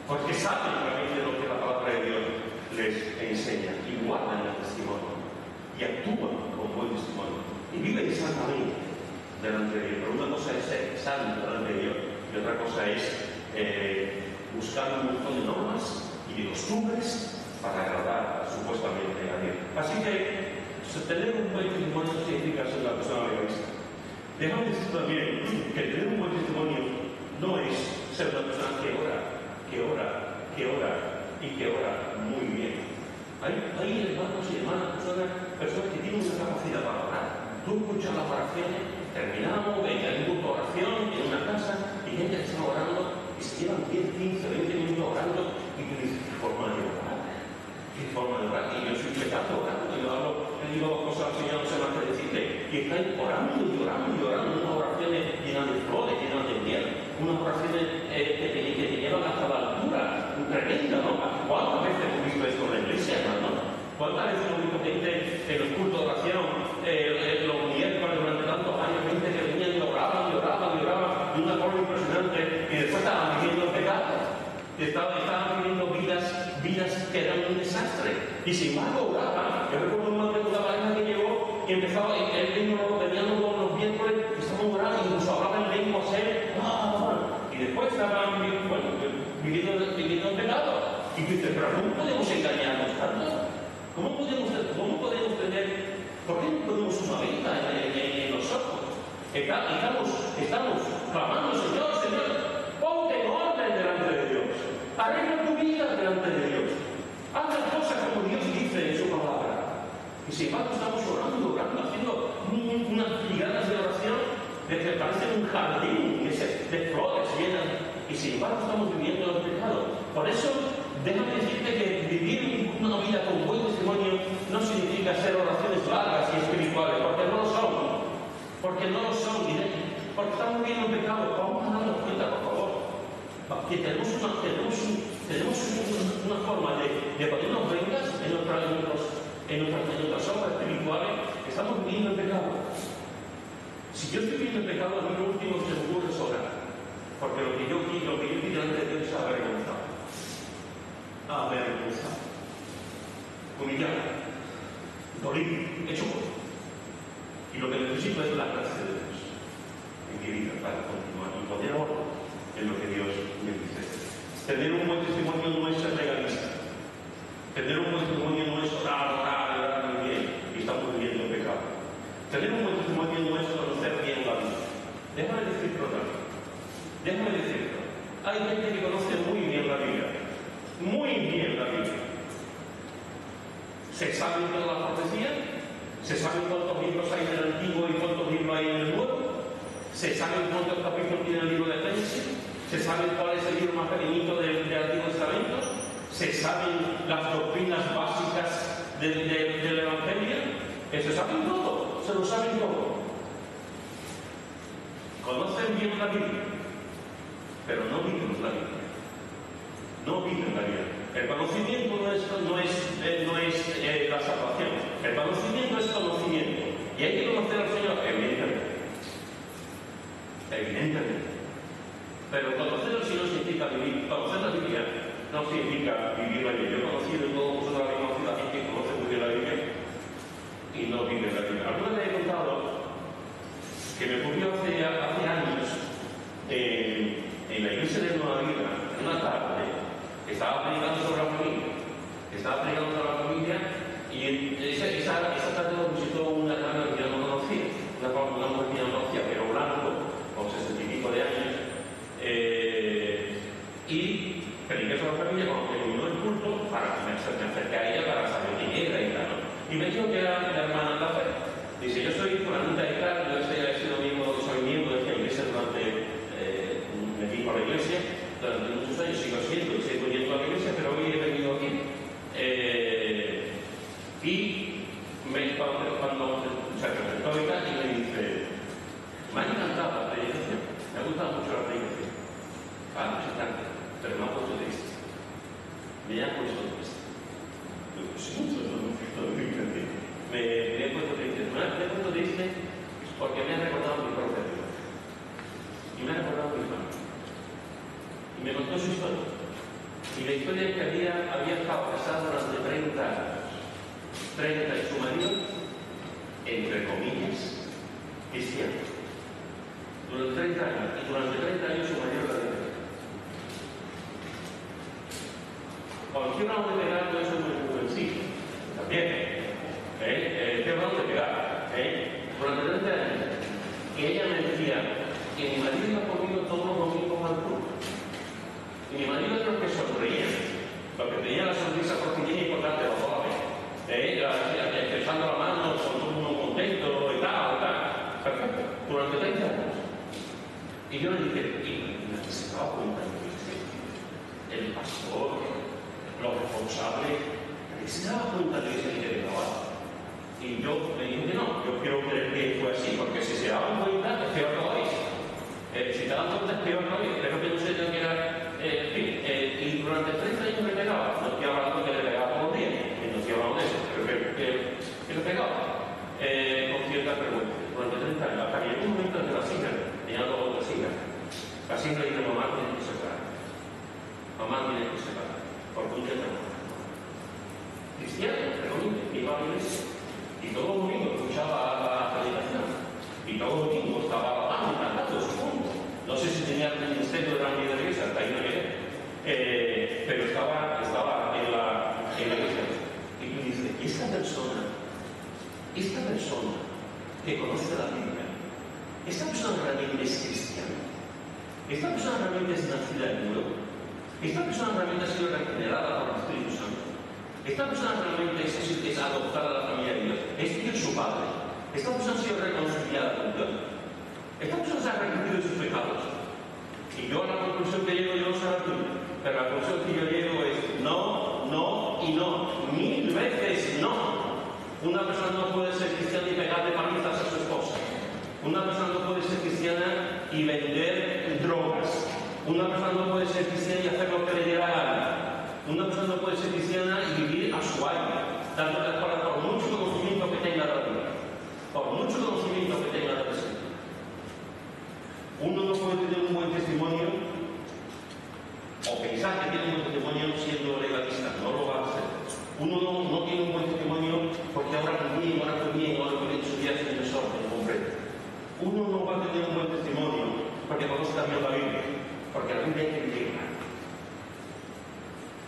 Porque saben realmente lo que la palabra de Dios les enseña. Y guardan el testimonio. Y actúan con buen testimonio. Y viven santamente delante de Dios. Pero una cosa es ser santo delante de Dios. Y otra cosa es buscar un montón de normas y de costumbres para agradar supuestamente a Dios. Así que tener un buen testimonio significa ser una persona legalista. Déjame decir también que tener un buen testimonio no es ser una persona que ora muy bien. Hay hermanos y hermanas, personas que tienen una capacidad para orar. Tú escuchas las oraciones, terminamos, hay un grupo de oración en una casa y gente que está orando y se llevan 10, 15, 20 minutos orando y tú dices, ¿qué forma de orar? ¿Qué forma de orar? Y yo soy pecado orando, yo le digo cosas al Señor, no sé más que decirle. Y están orando y orando y orando, unas oraciones llenas de flores, llenas de miel, unas oraciones que te llevan hasta la altura, tremenda, ¿no? ¿Cuántas veces hemos visto esto en la iglesia, hermano? ¿Cuántas veces hemos visto gente en los cultos de oración, los miércoles durante tantos años, gente que venían y oraban de una forma impresionante y después estaban viviendo el pecado? Estaban viviendo vidas que eran un desastre. Y sin embargo, oraba. Yo recuerdo una pareja que llegó y empezaba, él venían los miércoles, estaban orando, incluso hablaban en lengua, y después estaban viviendo en pecado. Y tú dices, pero ¿cómo podemos engañarnos tanto? ¿Cómo podemos tener, por qué no podemos una vida en nosotros? Estamos clamando, Señor, ponte en orden delante de Dios. Arregla tu vida delante de Dios. Haz las cosas como Dios dice en su palabra. Y sin embargo estamos orando, haciendo unas filigranas de oración de que parece un jardín de flores llenas. Y sin embargo estamos viviendo el pecado. Por eso, déjame decirte que vivir una vida con buen testimonio no significa hacer oraciones largas y espirituales, porque no lo son. Porque estamos viviendo el pecado. Vamos a darnos cuenta, por favor, que tenemos una forma de ponernos vengas en nuestras obras espirituales. Estamos viviendo el pecado. Si yo estoy viviendo el pecado, a mí lo último que se me ocurre es orar. Porque lo que yo pido delante de Dios es avergonzado. Avergonzado. Humillado. Dolido. Hecho por. Y lo que necesito es la gracia de Dios en mi vida para continuar y poner orden en lo que Dios me dice. Tener un buen testimonio no es ser legalista. Tener un buen testimonio no es orar muy bien y estamos viviendo el pecado. Tener un buen testimonio no es conocer bien la vida. Déjame decirlo también. Déjame decirlo. Hay gente que conoce muy bien la Biblia. Muy bien la Biblia. Se sabe toda la profecía. Se sabe cuántos libros hay en el Antiguo y cuántos libros hay en el Nuevo. Se sabe cuántos capítulos tiene el libro de Génesis. Se sabe cuál es el libro más pequeñito del Antiguo Testamento. Se saben las doctrinas básicas del Evangelio. Eso saben todo. Se lo saben todo. Conocen bien la Biblia, pero no viven la Biblia. No viven la Biblia. El conocimiento no es la salvación. El conocimiento es conocimiento. Y hay que conocer al Señor, evidentemente. Evidentemente. Pero conocer al Señor significa vivir. Conocer la Biblia no significa vivir la Biblia. Yo he conocido y todos vosotros habéis conocido a gente que conoce muy bien la Biblia y no vive la Biblia. Alguna vez he contado que me ocurrió hace años en la iglesia de Nueva Vida, en una tarde, que estaba predicando sobre la familia, y esa tarde nos visitó una hermana que yo no conocía, una mujer que yo no conocía, pero blanco, con 60 y pico de años, y prediqué sobre la familia cuando terminó el culto, me acerqué a ella para saber quién era y tal, ¿no? Y me dijo que era la hermana de la fe. Dice, yo soy fulanita y tal, yo soy miembro de esta iglesia me fui por la iglesia durante muchos años, sigo yendo a la iglesia, pero hoy he venido aquí. Cuando se presentó y me dice, me ha encantado la predicación, me ha gustado mucho la predicación. Muchas gracias, pero me ha puesto triste. Me ha puesto triste. Me he puesto triste porque me ha recordado mi propia vida. Y me ha recordado mi familia. Y me contó su historia. Y la historia es que había estado casada durante 30 años. 30 y su marido, entre comillas, cristiano. Durante 30 años. Y durante 30 años su marido la había dejado. Cualquier hablamos de pegar, eso es muy sencillo. También. Estoy hablando de pegar. Durante 30 años. Y ella me decía que mi marido iba conmigo todos los domingos al culto. Y mi marido es los que sonreían, los que tenían la sonrisa porcina y importante los dos, echando la mano, con todo el mundo contento y tal. Perfecto. Durante 30 años. Y yo le dije, ¿y se daba cuenta de que el pastor, los responsables, se daba cuenta de que se interesaba? Y yo le dije que no, yo quiero creer que fue así, porque si se daban cuenta, es peor todavía. Si te dan cuenta, es peor todavía. Espero que no se tenga que dar. Y durante 30 años me pegaba. No estoy hablando que le pegaba todos los días, no estoy hablando de eso, pero que le pegaba con cierta frecuencia. Durante 30 años, hasta que llegó un momento en que las hijas, tenía dos otras hijas, las hijas le dijeron, mamá, tienes que separar. Mamá, tienes que separar. Porque un día te vas a separar. cristiano, que iba a la iglesia, y todo el domingo escuchaba la predicación, y todo el domingo estaba alabando y cantando, supongo. No sé si tenía el ministerio de la unidad de la iglesia, hasta ahí no llegué, pero estaba en la iglesia. Y tú dices, esta persona que conoce la Biblia, esta persona realmente es cristiana, esta persona realmente es nacida de nuevo, esta persona realmente ha sido regenerada por el Espíritu Santo, esta persona realmente es adoptada a la familia de Dios, es Dios su Padre, esta persona ha sido reconciliada con Dios, esta persona se ha arrepentido de sus pecados. Y yo a la conclusión que llego, yo no sé la tuya, pero la conclusión que yo llego es no, no y no, 1000 veces no. Una persona no puede ser cristiana y pegarle palizas a su esposa. Una persona no puede ser cristiana y vender drogas. Una persona no puede ser cristiana y hacer lo que le dé la gana. Una persona no puede ser cristiana y vivir a su aire, dando la espalda por mucho conocimiento que tenga de la vida, por mucho conocimiento que tenga de la vida. Uno no puede tener un buen testimonio o pensar que tiene un buen testimonio siendo legalista, no lo va a hacer. Uno no tiene un buen testimonio porque ahora fue bien, ahora fue en su día es un desorden completo. Uno no va a tener un buen testimonio porque conoce también la Biblia, porque la Biblia hay que vivirla.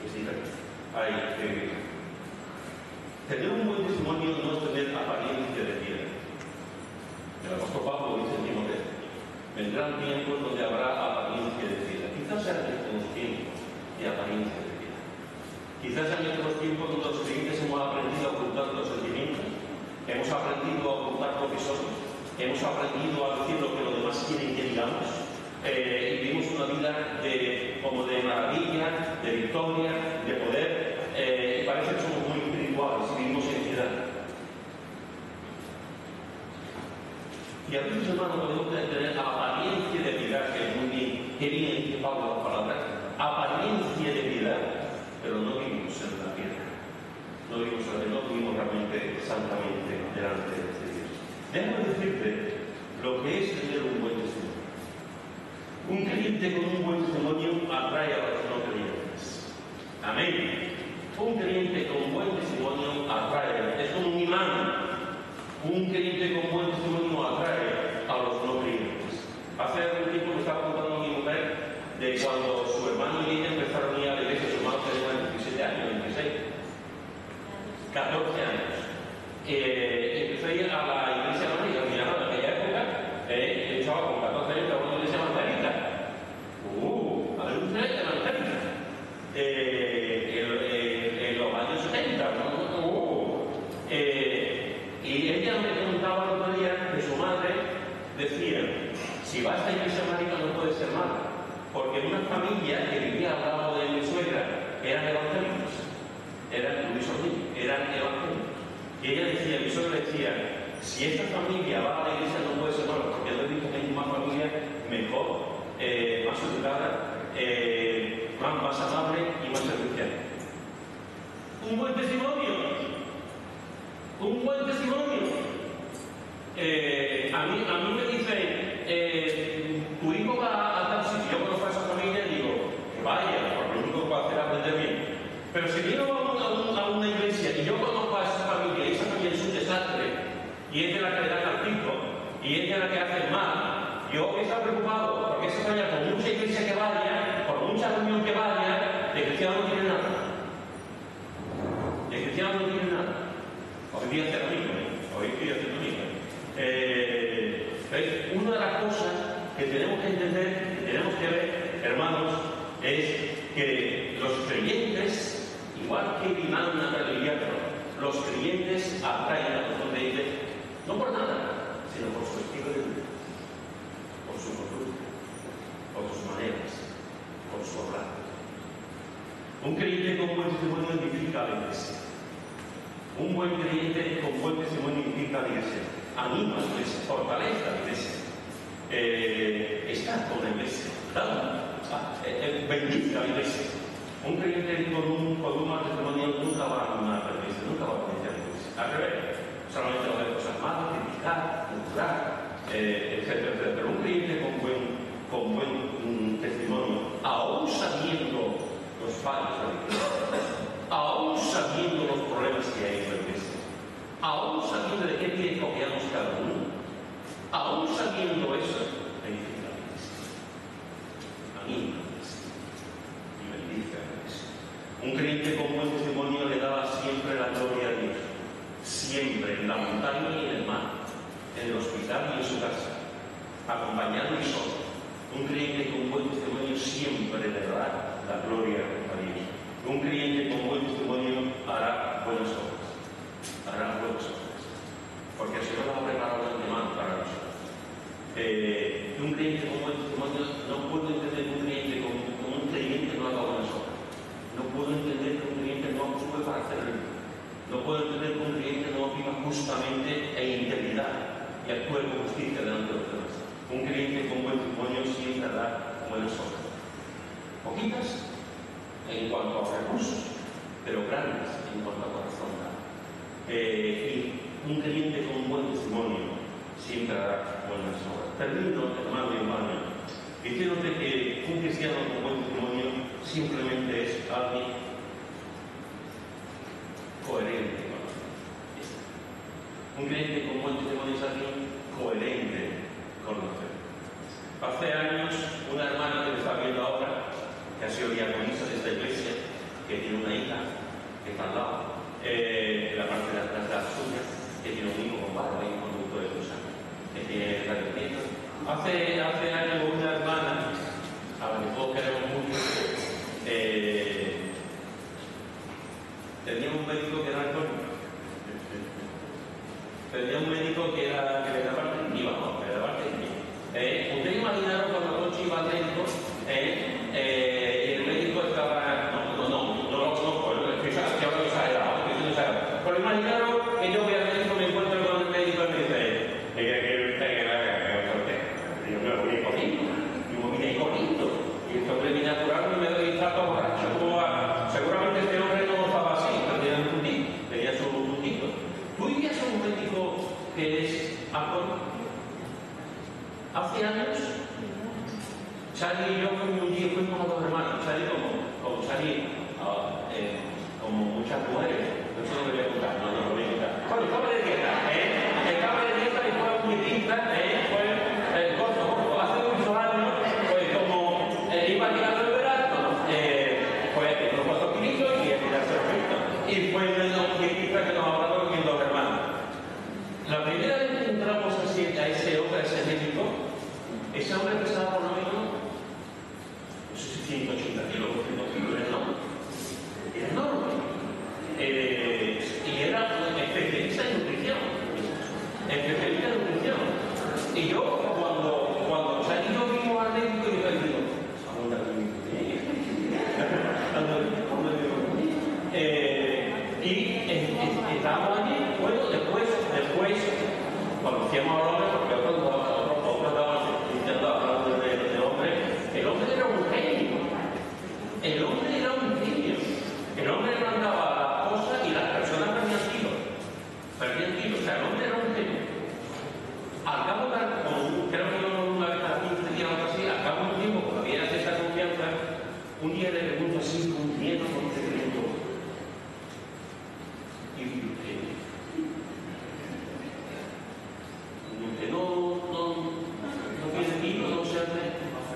Es diferente. Hay que vivirla. Tener un buen testimonio no es tener apariencia de piedra. El apóstol Pablo dice en Timoteo, vendrán tiempos donde habrá apariencia de piedra. Quizás sean estos tiempos de apariencia de piedra. Quizás sean estos tiempos donde los creyentes hemos aprendido a ocultar los sentimientos, hemos aprendido a ocultar lo que somos, hemos aprendido a decir lo que los demás quieren que digamos, y vivimos una vida como de maravilla, de victoria, de poder, y parece que somos muy espirituales y vivimos en piedad. Y a veces, hermano, podemos tener apariencia de piedad, que es muy bien, que bien dice Pablo la palabra, apariencia de piedad, pero no vivimos en la piedra. No vivimos realmente santamente delante de Dios. Déjame decirte lo que es tener un buen testimonio. Un creyente con un buen testimonio atrae a los no creyentes. Amén. Un creyente con buen testimonio atrae, es como un imán. Un creyente con buen testimonio atrae a los no creyentes. Hace algún tiempo me estaba contando a mi mujer de cuando su hermano y ella empezaron a ir a la iglesia. Su hermano tenía 27 años, 26, 14 años. Empezó a ir a la iglesia evangélica. Al final, en aquella época, yo estaba con 14 años, estaba en la iglesia evangélica. A la iglesia evangélica. En los años 70, y ella me preguntaba el otro día que su madre decía, si vas a iglesia evangélica no puede ser mala, porque una familia que vivía al lado de mi suegra eran evangélicos, eran evangélicos. Y ella decía, mi suegra decía, si esta familia va a la iglesia no puede ser mala, porque yo he visto que hay una familia mejor, más educada, más amable y más servicial. Un buen testimonio. Un buen testimonio. A mí me dicen, tu hijo va a tal sitio. Yo conozco a esa familia y digo, que vaya, porque lo único que va a hacer es aprender bien. Pero si viene a una iglesia y yo conozco a esa familia y esa familia es un desastre, y es de la que le dan al pico, y es de la que hace mal, yo voy a estar preocupado, porque esa familia, por mucha iglesia que vaya, por mucha reunión que vaya, de cristiano no tiene nada. De cristiano no tiene nada. Hoy día es terrorismo, una de las cosas que tenemos que entender, que tenemos que ver, hermanos, es que los creyentes, igual que el imán religioso, los creyentes atraen a los creyentes, no por nada, sino por su estilo de vida, por su conducta, por sus maneras, por su hablar. Un creyente con buen testimonio edifica la iglesia. Un buen creyente con buen testimonio edifica la iglesia, anima a la iglesia, fortalece a la iglesia, está con la iglesia, bendice a la iglesia. Un creyente con un mal testimonio nunca va a animar a la iglesia, nunca va a bendecir a la iglesia. Al revés, solamente va a hacer cosas malas, criticar, juzgar, etcétera, etcétera. Pero un creyente con buen testimonio, aún sabiendo los fallos de la iglesia, aún sabiendo los problemas que hay en la iglesia, aún sabiendo de qué pie cojeamos cada uno, aún sabiendo eso, bendice a la iglesia. Anima a la iglesia y bendice a la iglesia. Un creyente con buen testimonio le daba siempre la gloria a Dios, siempre, en la montaña y en el mar, en el hospital y en su casa, acompañado y solo. Un creyente con buen testimonio siempre le dará la gloria a Dios. Un creyente con buen testimonio hará buenas obras. Hará buenas obras. Porque el Señor las ha preparado de antemano para nosotros. Un creyente con buen testimonio, no puedo entender que un creyente no haga buenas obras. No puedo entender que un creyente no actúe para hacerlo. No puedo entender que un creyente no viva justamente e integridad y actúe con justicia delante de los demás. Un creyente con buen testimonio siempre hará buenas obras. Poquitas en cuanto a recursos, pero grandes en cuanto a corazón. Y un creyente con buen testimonio siempre hará buenas obras. Termino, hermano y hermana, diciéndote que un cristiano con buen testimonio simplemente es alguien coherente con la fe. Un creyente con buen testimonio es alguien coherente con la fe. Hace años, una hermana que me está viendo ahora, que ha sido diaconisa de esta iglesia, que tiene una hija que está al lado, la parte de atrás de la suya, que tiene un hijo con barba y un conducto de 2 años, que tiene radioquieto. Hace años una hermana, a la que todos queremos mucho, tenía un médico que era alcohólico. Tenía un médico que le daba artritis, vamos, le daba artritis. Usted imaginaron cuando Conchi iba al médico, el médico estaba, pero imaginaron que yo voy al médico, me encuentro con el médico y me dice, ¿qué quiere usted que le haga usted? Y yo me voy corriendo, y este hombre viene a curarme y me doy trato borracho. Seguramente este hombre no estaba así, tenía su puntito. ¿Tú irías a un médico que es alcohólico? Hace años, Charlie y yo fuimos a 2 hermanos. Charlie como muchas mujeres. Eso no me voy a contar, no lo voy a contar. Bueno, estaba de dieta, estaba de dieta y fue muy dietista, hace muchos años, pues como iba llegando el verano, pues unos 4 kilitos y a tirarse el pecho. Y fue menos dietista que nos hablaba con 2 hermanos. La primera vez que entramos a ese hombre, a ese médico, ese hombre pesaba por lo menos, no sé si 180 kilos, 200 kilos, era enorme. Era enorme. Y era especialista en nutrición. Y yo, cuando Charlie y yo vimos al médico, yo le digo, y estábamos allí. Bueno, después conocíamos al hombre, porque otros estaban intentando hablar del hombre. El hombre era un genio. El hombre mandaba las cosas y las personas perdían kilos. O sea, el hombre era un genio. Al cabo de, creo que una vez cada 15 días o algo así, al cabo de un tiempo, cuando había esa confianza, un día le pregunto así, con miedo, con secreto. Y que no tiene kilos, no se hace.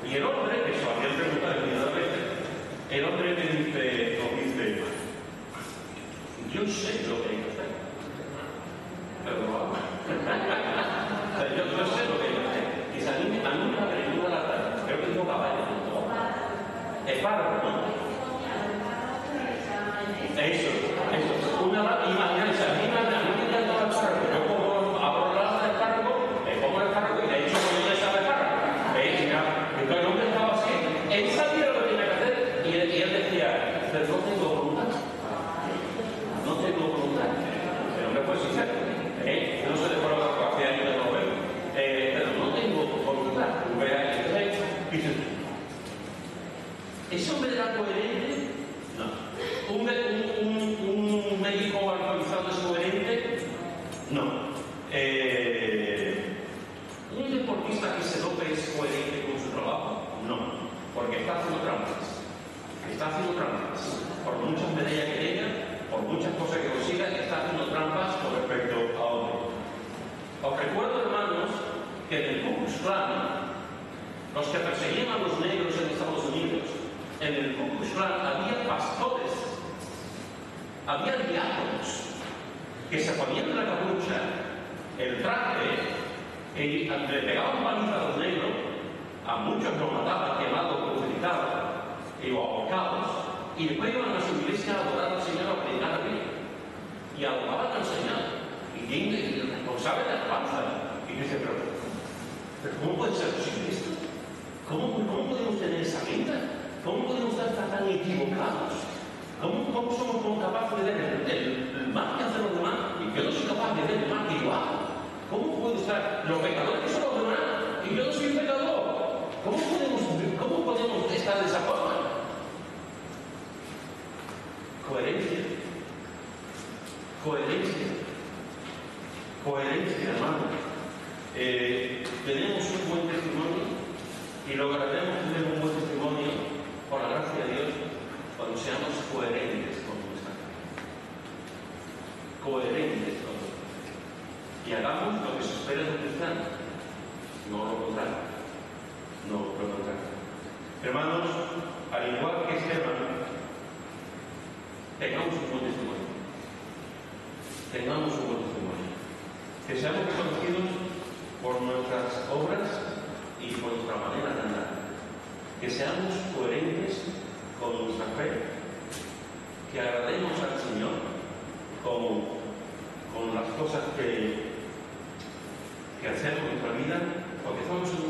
Y el hombre, que se lo había preguntado inmediatamente, el hombre nos dice, yo sé lo que hay que hacer, pero lo hago. O sea, yo sé lo que hay que hacer. Y a mí me agregó la tarde, creo que dijo caballo, espárrago, ¿no? Eso. Imagínense, a mí me encanta el espárrago. Yo como abro la lata de espárrago, pongo el espárrago y de hecho no me sabe espárrago. Entonces el hombre estaba así, él sabía lo que tenía que hacer y él decía, pero no tengo voluntad. que en el Ku Klux Klan, los que perseguían a los negros en Estados Unidos, en el Ku Klux Klan había pastores, había diáconos que se ponían la capucha, el traje, y le pegaban paliza a los negros, a muchos los mataban, quemados, crucificados o ahorcados, y después iban a su iglesia a adorar al Señor, a predicar a Dios, y adoraban al Señor, y el responsable de la alabanza, y dice, pero ¿cómo puede ser posible esto? ¿Cómo podemos tener esa mente? ¿Cómo podemos estar tan equivocados? ¿Cómo somos capaces de ver el mal que hacen los demás y yo no soy capaz de ver el mal que yo hago? ¿Cómo puedo estar los pecadores que son los demás y yo no soy un pecador? ¿Cómo podemos estar de esa forma? Coherencia. Coherencia, hermano. Tenemos un buen testimonio y lograremos tener un buen testimonio, por la gracia de Dios, cuando seamos coherentes con nuestra fe. Coherentes con nuestra fe. Y hagamos lo que se espera de un cristiano, no lo contrario. Hermanos, al igual que Esteban, tengamos un buen testimonio. Que seamos reconocidos por nuestras obras y por nuestra manera de andar. Que seamos coherentes con nuestra fe. Que agrademos al Señor con las cosas que hacemos en nuestra vida, porque estamos en